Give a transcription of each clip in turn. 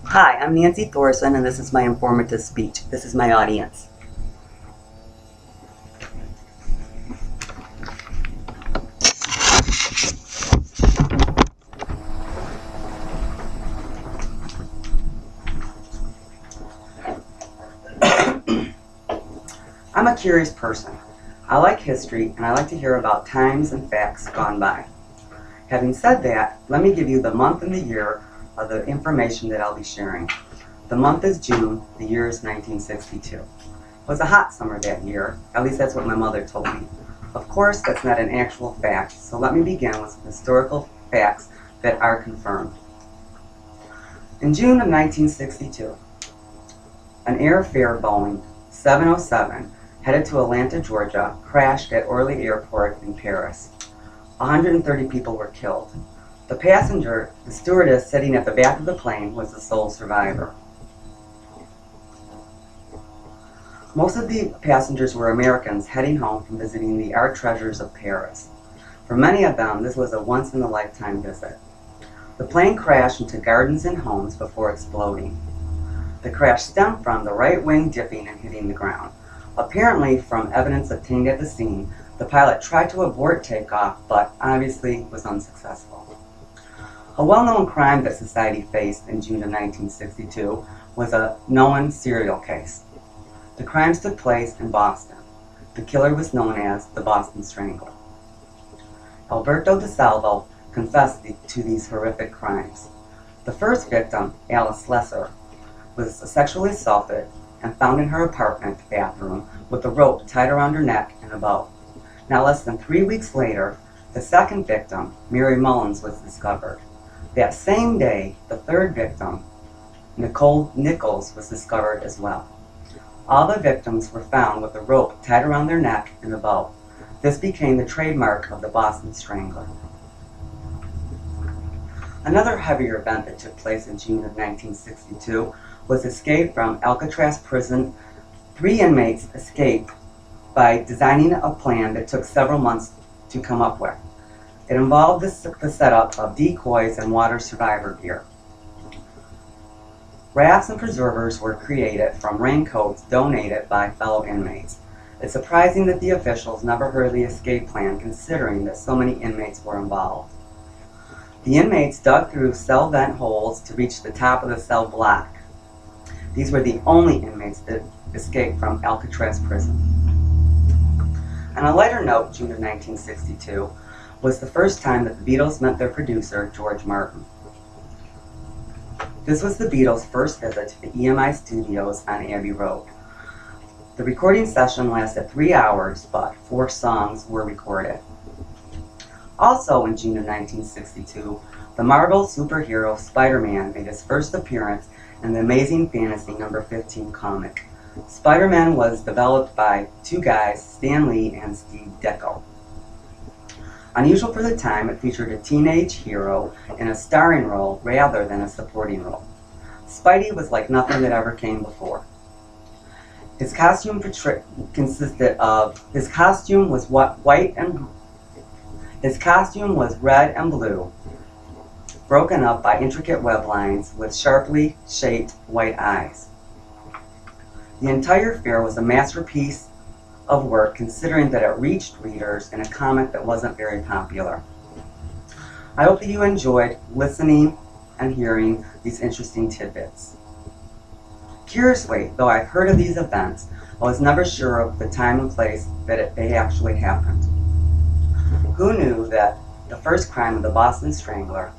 Hi, I'm Nancy Thorson, and this is my informative speech. This is my audience. I'm a curious person. I like history, and I like to hear about times and facts gone by. Having said that, let me give you the month and the year of the information that I'll be sharing. The month is June, the year is 1962. It was a hot summer that year, at least that's what my mother told me. Of course, that's not an actual fact, so let me begin with some historical facts that are confirmed. In June of 1962, an Airfare Boeing 707 headed to Atlanta, Georgia, crashed at Orly Airport in Paris. 130 people were killed. The passenger, the stewardess sitting at the back of the plane, was the sole survivor. Most of the passengers were Americans heading home from visiting the art treasures of Paris. For many of them, this was a once-in-a-lifetime visit. The plane crashed into gardens and homes before exploding. The crash stemmed from the right wing dipping and hitting the ground. Apparently, from evidence obtained at the scene, the pilot tried to abort takeoff, but obviously was unsuccessful. A well-known crime that society faced in June of 1962 was a known serial case. The crimes took place in Boston. The killer was known as the Boston Strangler. Alberto DeSalvo confessed to these horrific crimes. The first victim, Alice Lesser, was sexually assaulted and found in her apartment bathroom with a rope tied around her neck and a bow. Now, less than 3 weeks later, the second victim, Mary Mullins, was discovered. That same day, the third victim, Nicole Nichols, was discovered as well. All the victims were found with a rope tied around their neck and a bow. This became the trademark of the Boston Strangler. Another heavier event that took place in June of 1962 was escape from Alcatraz prison. 3 inmates escaped by designing a plan that took several months to come up with. It involved the setup of decoys and water survivor gear. Rafts and preservers were created from raincoats donated by fellow inmates. It's surprising that the officials never heard of the escape plan, considering that so many inmates were involved. The inmates dug through cell vent holes to reach the top of the cell block. These were the only inmates that escaped from Alcatraz prison. On a lighter note, June of 1962 was the first time that the Beatles met their producer, George Martin. This was the Beatles' first visit to the EMI studios on Abbey Road. The recording session lasted 3 hours, but 4 songs were recorded. Also in June of 1962, the Marvel superhero Spider-Man made his first appearance in the Amazing Fantasy number 15 comic. Spider-Man was developed by 2 guys, Stan Lee and Steve Ditko. Unusual for the time, it featured a teenage hero in a starring role rather than a supporting role. Spidey was like nothing that ever came before. His costume was red and blue, broken up by intricate web lines with sharply shaped white eyes. The entire fair was a masterpiece of work, considering that it reached readers in a comic that wasn't very popular. I hope that you enjoyed listening and hearing these interesting tidbits. Curiously, though I've heard of these events, I was never sure of the time and place that they actually happened. Who knew that the first crime of the Boston Strangler,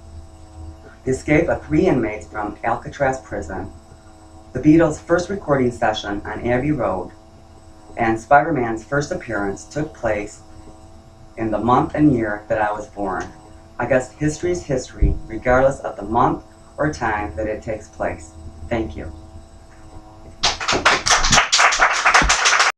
the escape of 3 inmates from Alcatraz prison, the Beatles' first recording session on Abbey Road, and Spider-Man's first appearance took place in the month and year that I was born. I guess history is history, regardless of the month or time that it takes place. Thank you.